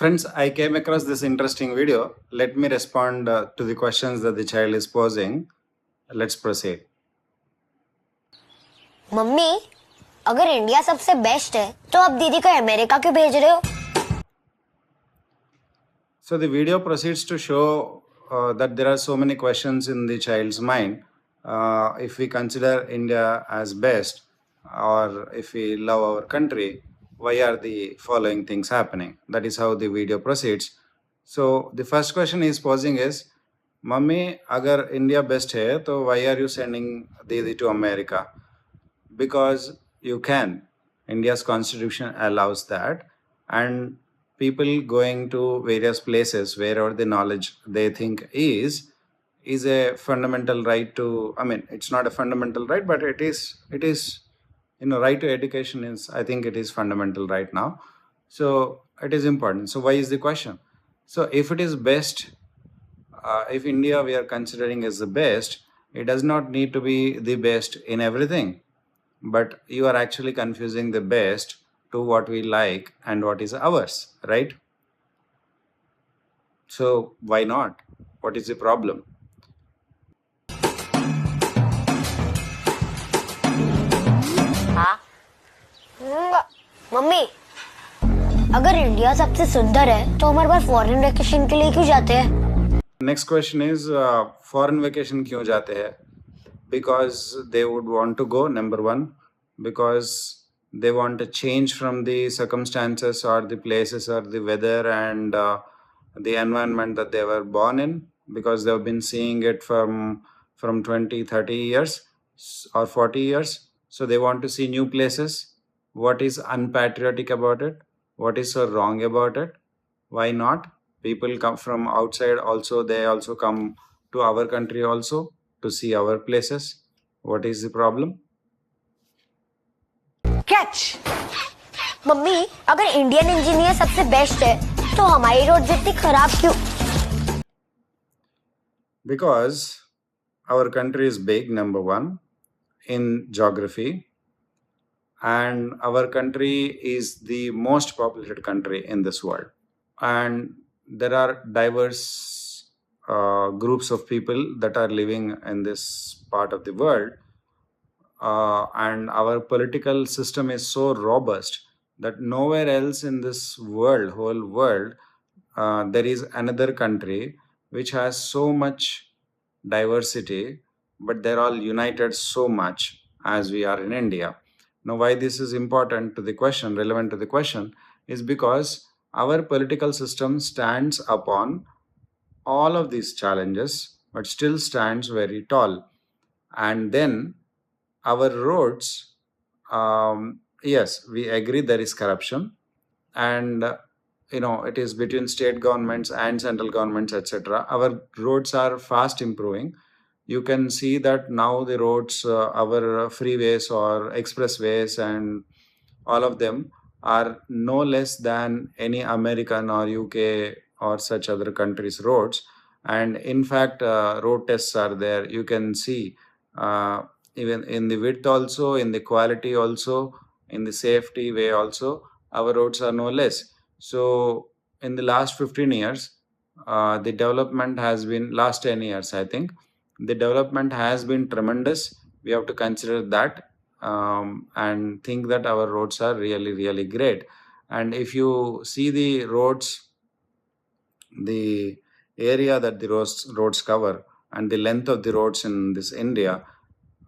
Friends, I came across this interesting video. Let me respond to the questions that the child is posing. Let's proceed. Mummy, अगर India सबसे best है तो आप दीदी को America क्यों भेज रहे हो? So the video proceeds to show that there are so many questions in the child's mind. If we consider India as best, or if we love our country, why are the following things happening? That is how the video proceeds. So the first question is posing is, mummy अगर India best है तो why are you sending दीदी to America? Because you can. India's constitution allows that, and people going to various places wherever the knowledge they think is a fundamental right to. I mean, it's not a fundamental right, but it is right to education is, I think it is fundamental right now. So it is important. So why is the question? So if it is best, if India we are considering as the best, it does not need to be the best in everything, but you are actually confusing the best to what we like and what is ours, right? So why not? What is the problem? हाँ, mummy, अगर India सबसे सुंदर है तो हमारे पास foreign vacation के लिए क्यों जाते हैं? Next question is foreign vacation क्यों जाते हैं? Because they would want to go, number one, because they want a change from the circumstances or the places or the weather and the environment that they were born in, because they've been seeing it from 20 30 years or 40 years. So they want to see new places. What is unpatriotic about it? What is so wrong about it? Why not? People come from outside also, they also come to our country also to see our places. What is the problem? Catch. Mummy, अगर Indian engineer सबसे best है तो हमारी road जितनी खराब क्यों? Because our country is big, number one, in geography, and our country is the most populated country in this world, and there are diverse groups of people that are living in this part of the world, and our political system is so robust that nowhere else in this world, whole world, there is another country which has so much diversity, but they're all united so much as we are in India. Now, why this is important to the question, relevant to the question, is because our political system stands upon all of these challenges, but still stands very tall. And then our roads, yes, we agree there is corruption, and it is between state governments and central governments, etc. Our roads are fast improving. You can see that now the roads, our freeways or expressways, and all of them are no less than any American or UK or such other countries' roads. And in fact, road tests are there. You can see uh, even in the width also, in the quality also, in the safety way also, our roads are no less. So in the last 15 years, the development has been, last 10 years, I think, the development has been tremendous. We have to consider that, and think that our roads are really, really great. And if you see the roads, the area that the roads cover, and the length of the roads in this India,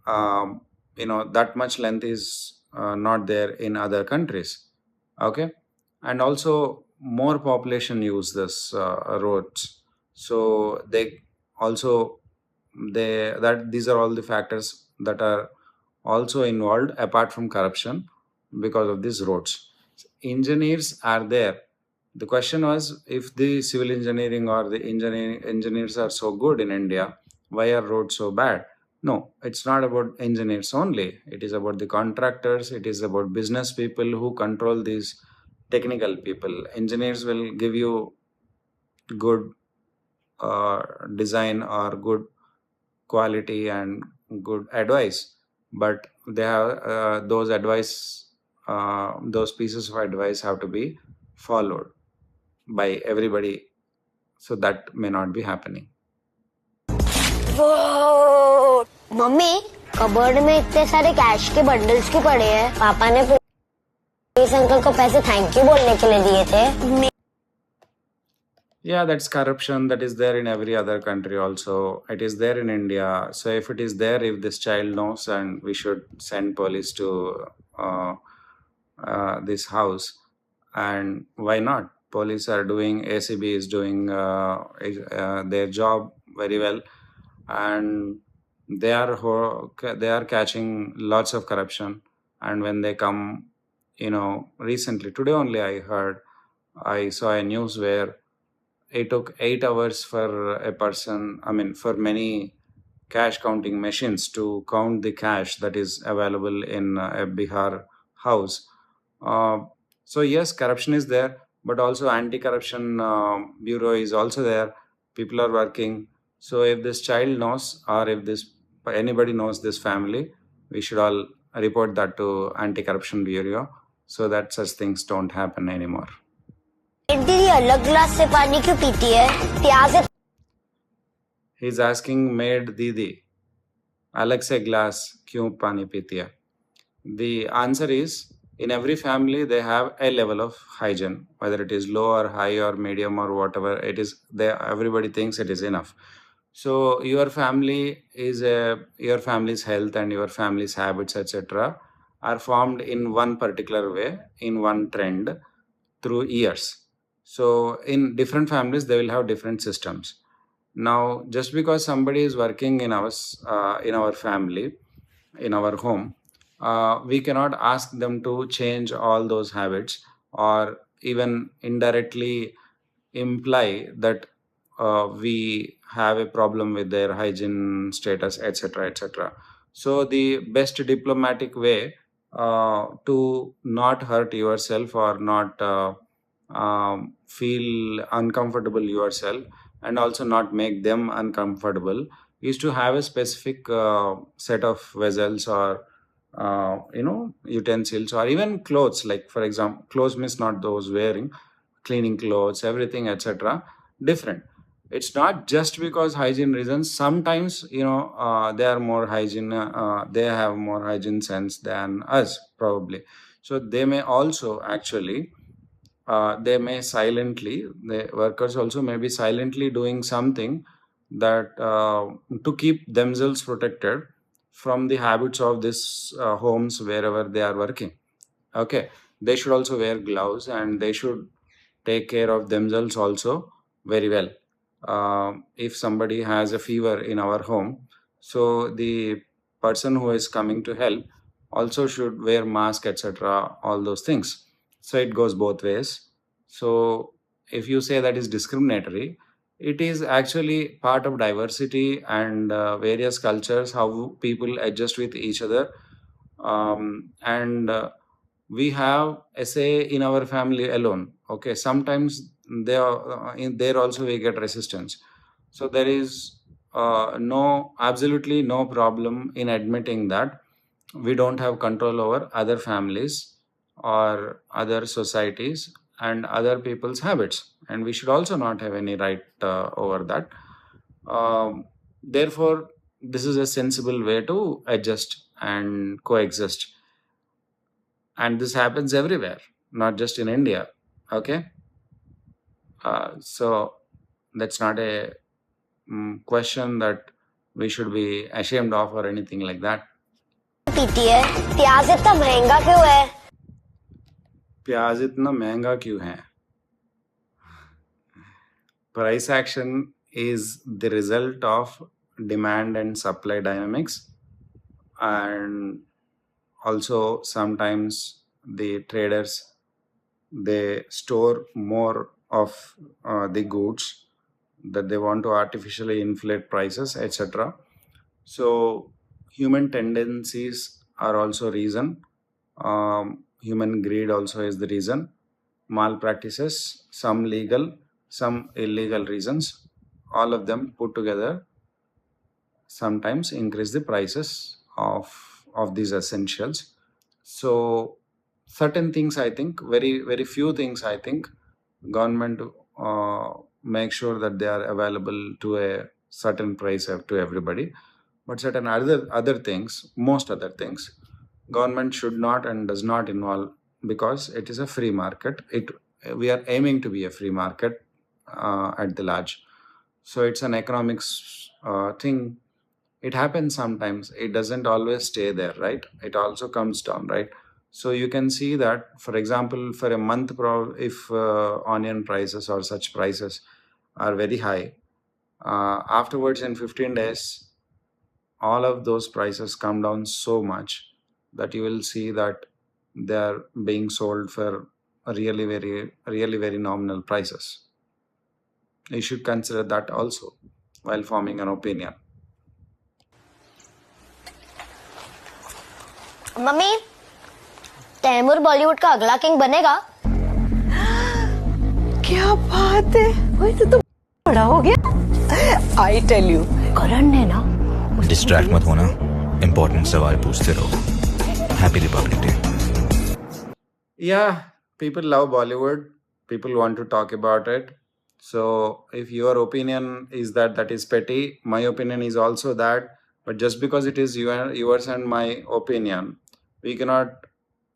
that much length is not there in other countries. Okay, and also more population use this roads, so they also, that these are all the factors that are also involved apart from corruption because of these roads. Engineers are there. The question was, if the civil engineering or the engineers are so good in India, why are roads so bad? No, it's not about engineers only. It is about the contractors. It is about business people who control these technical people. Engineers will give you good design or good quality and good advice, but they have those pieces of advice have to be followed. by everybody, so that may not be happening. वो mummy cupboard में इतने सारे cash के bundles क्यों पड़े हैं? पापा ने पुलिस अंकल को पैसे थैंक यू बोलने के लिए दिए थे। Yeah, that's corruption. That is there in every other country also. It is there in India. So if it is there, if this child knows, and we should send police to this house, and why not? Police are doing, ACB is doing their job very well, and they are catching lots of corruption. And when they come, recently today only I saw a news where it took 8 hours for a person, for many cash counting machines to count the cash that is available in a Bihar house. So yes, corruption is there, but also anti-corruption bureau is also there. People are working. So if this child knows, or if anybody knows this family, we should all report that to anti-corruption bureau, so that such things don't happen anymore. दीदी अलग glass से पानी क्यों पीती है? प्याज है। He's asking maid Didi, अलग से glass क्यों पानी पीती है? The answer is, in every family they have a level of hygiene, whether it is low or high or medium or whatever it is. Everybody thinks it is enough. So your family's health and your family's habits, etc., are formed in one particular way, in one trend, through years. So in different families, they will have different systems. Now, just because somebody is working in our family, in our home, we cannot ask them to change all those habits, or even indirectly imply that we have a problem with their hygiene status, etc., etc. So the best diplomatic way to not hurt yourself, or not feel uncomfortable yourself, and also not make them uncomfortable, is to have a specific set of vessels, or utensils, or even clothes. Like, for example, clothes means not those wearing, cleaning clothes, everything, etc., different. It's not just because hygiene reasons. Sometimes they are more hygiene, they have more hygiene sense than us, probably. So they may also actually the workers also may be silently doing something that to keep themselves protected from the habits of this homes wherever they are working. Okay, they should also wear gloves, and they should take care of themselves also very well. If somebody has a fever in our home, so the person who is coming to help also should wear mask, etc., all those things. So it goes both ways. So if you say that is discriminatory, it is actually part of diversity and various cultures, how people adjust with each other. And we have a say in our family alone. Okay, sometimes there also we get resistance. So there is absolutely no problem in admitting that we don't have control over other families, or other societies, and other people's habits, and we should also not have any right over that. Therefore, this is a sensible way to adjust and coexist, and this happens everywhere, not just in India. Okay, so that's not a question that we should be ashamed of or anything like that. पीती है प्याज इतना महंगा क्यों है? प्याज इतना महंगा क्यों है? Price action is the result of demand and supply dynamics, and also sometimes the traders, they store more of the goods that they want to artificially inflate prices, etc. So human tendencies are also reason. Human greed also is the reason. Malpractices, some legal, some illegal reasons, all of them put together sometimes increase the prices of these essentials. So certain things, I think, very few things, I think government make sure that they are available to a certain price to everybody. But certain other things, most other things, government should not and does not involve, because it is a free market. We are aiming to be a free market at the large. So it's an economics thing. It happens sometimes. It doesn't always stay there, right? It also comes down, right? So you can see that, for example, for a month, if onion prices or such prices are very high, afterwards in 15 days, all of those prices come down so much that you will see that they are being sold for really very nominal prices. You should consider that also while forming an opinion. Mummy, Taimur Bollywood का अगला king बनेगा? क्या बात है, वही तो बड़ा हो गया। आई टेल यू, करण ने ना डिस्ट्रैक्ट मत होना, इंपॉर्टेंट सवाल पूछते रहो। Happy Republic day. Yeah, people love Bollywood. People want to talk about it. So if your opinion is that that is petty, my opinion is also that. But just because it is yours and my opinion, we cannot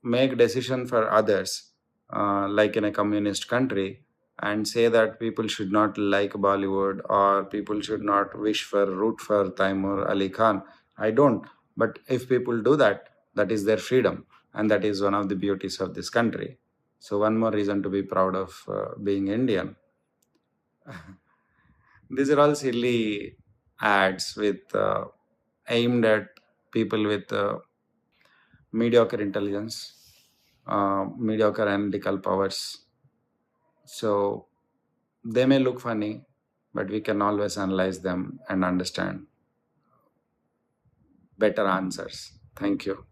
make decision for others, like in a communist country, and say that people should not like Bollywood or people should not root for Taimur Ali Khan. I don't. But if people do that, that is their freedom, and that is one of the beauties of this country. So one more reason to be proud of being Indian. These are all silly ads with aimed at people with mediocre intelligence, mediocre analytical powers. So they may look funny, but we can always analyze them and understand better answers. Thank you.